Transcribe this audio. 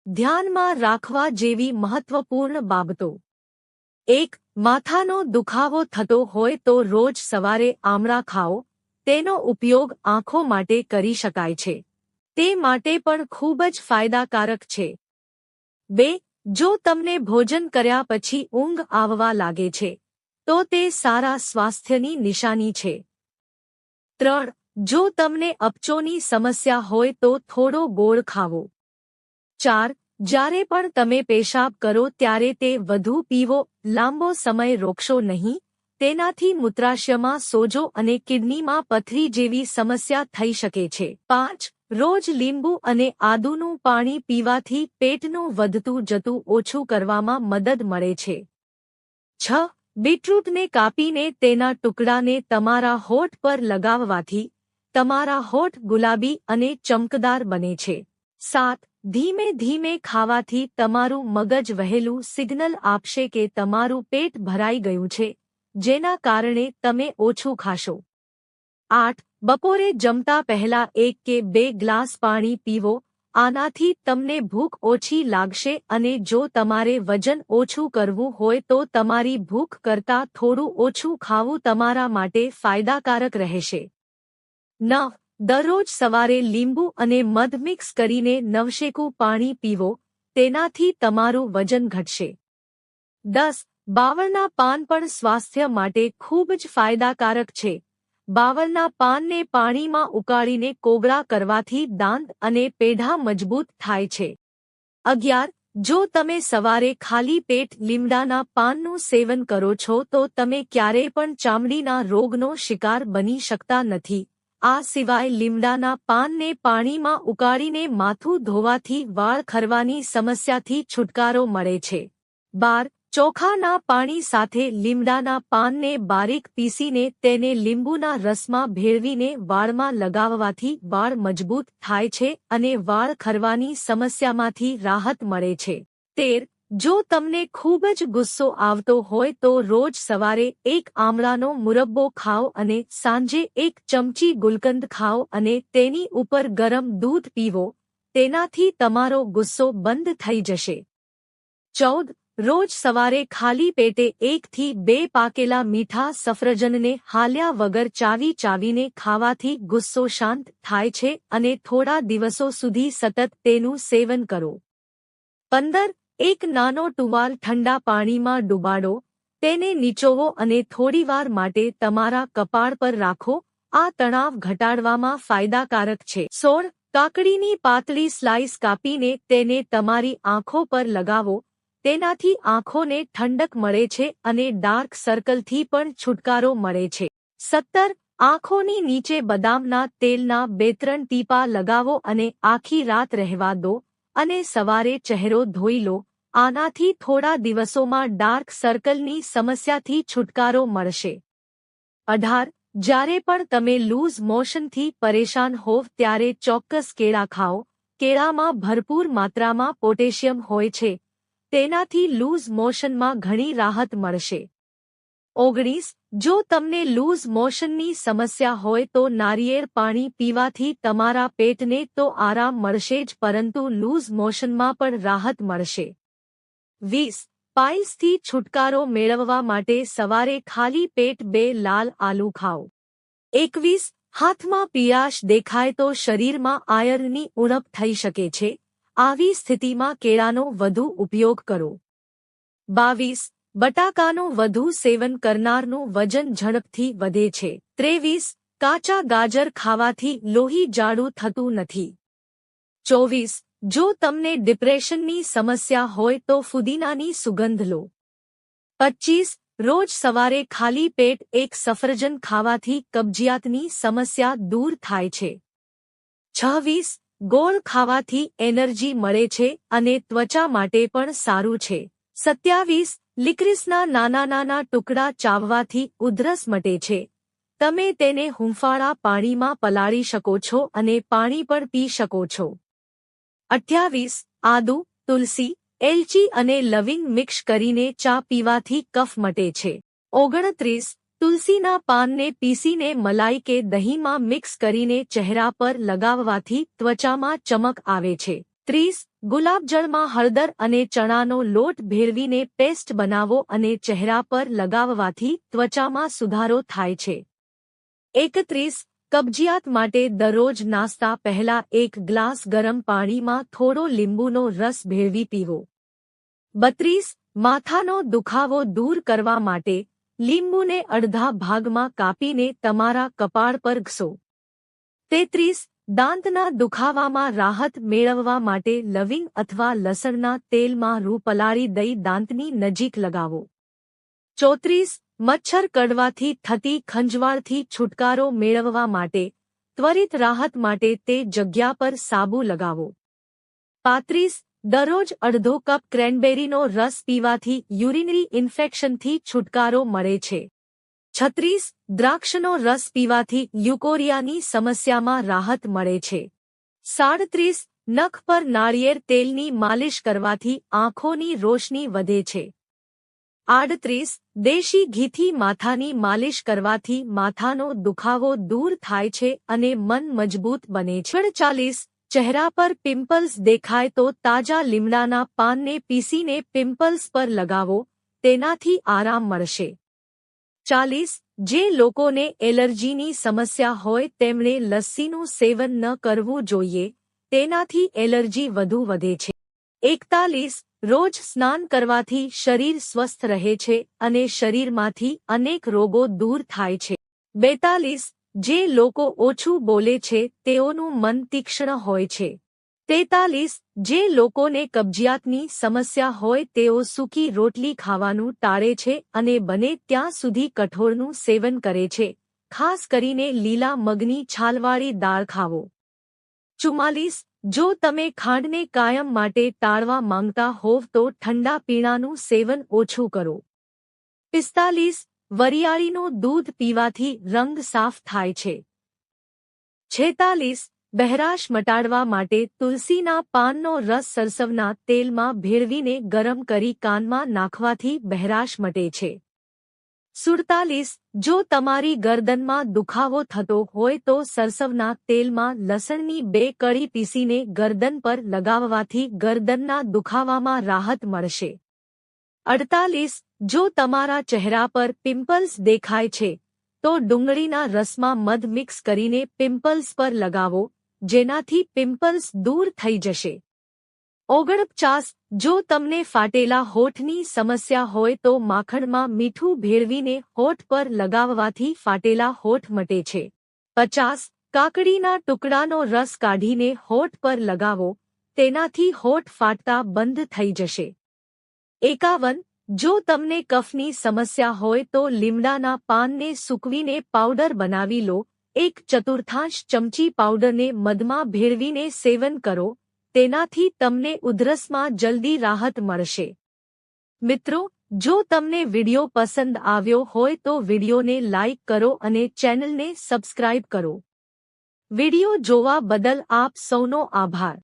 ધ્યાનમાં રાખવા જેવી મહત્વપૂર્ણ બાબતો 1. માથાનો દુખાવો થતો હોય તો રોજ સવારે આમળા ખાઓ. તેનો ઉપયોગ આંખો માટે કરી શકાય છે. તે માટે પણ ખૂબ જ ફાયદાકારક છે. 2. જો તમને ભોજન કર્યા પછી ઊંઘ આવવા લાગે છે તો તે સારા સ્વાસ્થ્યની નિશાની છે. 3. જો તમને અપચોની સમસ્યા હોય તો થોડો ગોળ ખાવો. 4. જ્યારે પણ તમે પેશાબ કરો ત્યારે તે વધુ પીવો. લાંબો સમય રોકશો નહીં. તેનાથી મૂત્રાશયમાં સોજો અને કિડનીમાં પથરી જેવી સમસ્યા થઈ શકે છે. 5. રોજ લીંબુ અને આદુનું પાણી પીવાથી પેટનું વધતું જતું ઓછું કરવામાં મદદ મળે છે. 6. બીટરૂટને કાપીને તેના ટુકડાને તમારા હોઠ પર લગાવવાથી તમારા હોઠ ગુલાબી અને ચમકદાર બને છે. 7. ધીમે ધીમે ખાવાથી તમારું મગજ વહેલું સિગ્નલ આપશે કે તમારું પેટ ભરાઈ ગયું છે, જેના કારણે તમે ઓછું ખાશો. 8. બપોરે જમતા પહેલા 1 કે 2 ગ્લાસ પાણી પીવો. આનાથી તમને ભૂખ ઓછી લાગશે અને જો તમારે વજન ઓછું કરવું હોય તો તમારી ભૂખ કરતાં થોડું ઓછું ખાવું તમારા માટે ફાયદાકારક રહેશે. 9. દરરોજ સવારે લીંબુ અને મધ મિક્સ કરીને નવશેકું પાણી પીવો. તેનાથી તમારું વજન ઘટશે. 10. બાવળના પાન પણ સ્વાસ્થ્ય માટે ખૂબ જ ફાયદાકારક છે. બાવળના પાનને પાણીમાં ઉકાળીને કોગળા કરવાથી દાંત અને પેઢા મજબૂત થાય છે. 11. જો તમે સવારે ખાલી પેટ લીમડાના પાનનું સેવન કરો છો તો તમે ક્યારેય પણ ચામડીના રોગનો શિકાર બની શકતા નથી. આ સિવાય લીમડાના પાનને પાણીમાં ઉકાળીને માથું ધોવાથી વાળ ખરવાની સમસ્યાથી છુટકારો મળે છે. 12. ચોખાના પાણી સાથે લીમડાના પાનને બારીક પીસીને તેને લીંબુના રસમાં ભેળવીને વાળમાં લગાવવાથી વાળ મજબૂત થાય છે અને વાળ ખરવાની સમસ્યામાંથી રાહત મળે છે. 13. જો તમને ખૂબ જ ગુસ્સો આવતો હોય તો રોજ સવારે 1 આમળાનો મુરબ્બો ખાઓ અને સાંજે 1 ચમચી ગુલકંદ ખાઓ અને તેની ઉપર ગરમ દૂધ પીવો. તેનાથી તમારો ગુસ્સો બંધ થઈ જશે. 14. રોજ સવારે ખાલી પેટે 1 થી 2 પાકેલા મીઠા સફરજનને હાલ્યા વગર ચાવીને ખાવાથી ગુસ્સો શાંત થાય છે અને થોડા દિવસો સુધી સતત તેનું સેવન કરો. 15. એક નાનો ટુવાલ ઠંડા પાણીમાં ડુબાડો. તેને નીચોવો અને થોડીવાર માટે તમારા કપાળ પર રાખો. આ તણાવ ઘટાડવામાં ફાયદાકારક છે. 16. કાકડીની પાતળી સ્લાઇસ કાપીને તેને તમારી આંખો પર લગાવો. તેનાથી આંખોને ઠંડક મળે છે અને ડાર્ક સર્કલથી પણ છુટકારો મળે છે. 17. આંખોની નીચે બદામના તેલના 2-3 ટીપા લગાવો અને આખી રાત રહેવા દો અને સવારે ચહેરો ધોઈ લો. આનાથી થોડા દિવસોમાં ડાર્ક સર્કલની સમસ્યાથી છુટકારો મળશે. 18. જ્યારે પણ તમે લૂઝ મોશનથી પરેશાન હોવ ત્યારે ચોક્કસ કેળા ખાઓ. કેળામાં ભરપૂર માત્રામાં પોટેશિયમ હોય છે. તેનાથી લૂઝ મોશનમાં ઘણી રાહત મળશે. 19. જો તમને લૂઝ મોશનની સમસ્યા હોય તો નારિયેળ પાણી પીવાથી તમારા પેટને તો આરામ મળશે જ પરંતુ લૂઝ મોશનમાં પણ રાહત મળશે. 20. પાઇલ્સથી છુટકારો મેળવવા માટે સવારે ખાલી પેટ 2 લાલ આલુ ખાઓ. 21. હાથમાં પીળાશ દેખાય તો શરીરમાં આયર્નની ઉણપ થઈ શકે છે. આવી સ્થિતિમાં કેળાનો વધુ ઉપયોગ કરો. 22. બટાકાનું વધુ સેવન કરનારનું વજન ઝડપથી વધે છે. 23. કાચા ગાજર ખાવાથી લોહી જાડું થતું નથી. 24. જો તમને ડિપ્રેશનની સમસ્યા હોય તો ફુદીનાની સુગંધ લો. 25. રોજ સવારે ખાલી પેટ 1 સફરજન ખાવાથી કબજિયાતની સમસ્યા દૂર થાય છે. 26. ગોળ ખાવાથી એનર્જી મળે છે અને ત્વચા માટે પણ સારું છે. 27. લિક્રિસના નાના ટુકડા ચાવવાથી ઉધરસ મટે છે. તમે તેને હૂંફાળા પાણીમાં પલાળી શકો છો અને પાણી પણ પી શકો છો. 28. આદુ, તુલસી, એલચી અને લવિંગ મિક્સ કરીને ચા પીવાથી કફ મટે છે. 29. તુલસીના પાનને પીસીને મલાઈ કે દહીંમાં મિક્સ કરીને ચહેરા પર લગાવવાથી ત્વચામાં ચમક આવે છે. 30. ગુલાબજળમાં હળદર અને ચણાનો લોટ ભેળવીને પેસ્ટ બનાવો અને ચહેરા પર લગાવવાથી ત્વચામાં સુધારો થાય છે. 31. કબજિયાત માટે દરરોજ નાસ્તા પહેલા 1 ગ્લાસ ગરમ પાણીમાં થોડો લીંબુનો રસ ભેળવી પીવો. 32. માથાનો દુખાવો દૂર કરવા માટે લીંબુને અડધા ભાગમાં કાપીને તમારા કપાળ પર ઘસો. 33. દાંતના દુખાવામાં રાહત મેળવવા માટે લવિંગ અથવા લસણના તેલમાં રૂ પલાળી દઈ દાંતની નજીક લગાવો. 34. મચ્છર કડવાથી થતી ખંજવાળથી છુટકારો મેળવવા માટે ત્વરિત રાહત માટે તે જગ્યા પર સાબુ લગાવો. 35. દરરોજ અડધો કપ ક્રેનબેરીનો રસ પીવાથી યુરિનરી ઇન્ફેક્શનથી છુટકારો મળે છે. 36. દ્રાક્ષનો રસ પીવાથી લ્યુકોરિયાની સમસ્યામાં રાહત મળે છે. 37. નખ પર નાળિયેર તેલની માલિશ કરવાથી આંખોની રોશની વધે છે. 38. દેશી ઘીથી માથાની માલિશ કરવાથી માથાનો દુખાવો દૂર થાય છે અને મન મજબૂત બને છે. 40. ચહેરા પર પિમ્પલ્સ દેખાય તો તાજા લીમડાના પાનને પીસીને પિમ્પલ્સ પર લગાવો, તેનાથી આરામ મળશે. 40. જે લોકોને એલર્જીની સમસ્યા હોય તેમણે લસ્સીનું સેવન ન કરવું જોઈએ, તેનાથી એલર્જી વધુ વધે છે. 41. રોજ સ્નાન કરવાથી શરીર સ્વસ્થ રહે છે અને શરીરમાંથી અનેક રોગો દૂર થાય છે. 42. જે લોકો ઓછું બોલે છે તેઓનું મન તીક્ષ્ણ હોય છે. 43. જે લોકોને કબજિયાતની સમસ્યા હોય તેઓ સૂકી રોટલી ખાવાનું ટાળે છે અને બને ત્યાં સુધી કઠોળનું સેવન કરે છે, ખાસ કરીને લીલા મગની છાલવાળી દાળ ખાવો. 44. જો તમે ખાંડને કાયમ માટે ટાળવા માંગતા હોવ તો ઠંડા પીણાનું સેવન ઓછું કરો. 45. વરિયાળીનું દૂધ પીવાથી રંગ સાફ થાય છે. 46. બહેરાશ મટાડવા માટે તુલસીના પાનનો રસ સરસવના તેલમાં ભેળવીને ગરમ કરી કાનમાં નાખવાથી બહેરાશ મટે છે. 47. જો તમારી ગરદનમાં દુખાવો થતો હોય તો સરસવના તેલમાં લસણની 2 કળી પીસીને ગરદન પર લગાવવાથી ગરદનના દુખાવામાં રાહત મળશે. 48. જો તમારા ચહેરા પર પિમ્પલ્સ દેખાય છે તો ડુંગળીના રસમાં મધ મિક્સ કરીને પિમ્પલ્સ પર લગાવો, જેનાથી પિમ્પલ્સ દૂર થઈ જશે. 49. જો તમને ફાટેલા હોઠની સમસ્યા હોય તો માખણમાં મીઠું ભેળવીને હોઠ પર લગાવવાથી ફાટેલા હોઠ મટે છે. 50. કાકડીના ટુકડાનો રસ કાઢીને હોઠ પર લગાવો, તેનાથી હોઠ ફાટતા બંધ થઈ જશે. 51. જો તમને કફની સમસ્યા હોય તો લીમડાના પાનને સૂકવીને પાવડર બનાવી લો, 1/4 ચમચી પાવડરને મધમાં ભેળવીને સેવન કરો, તેનાથી તમને ઉધરસમાં જલ્દી રાહત મળશે. મિત્રો, જો તમને વિડિયો પસંદ આવ્યો હોય તો વિડિયોને લાઇક કરો અને ચેનલને સબસ્ક્રાઇબ કરો. વિડિયો જોવા બદલ આપ સૌનો આભાર.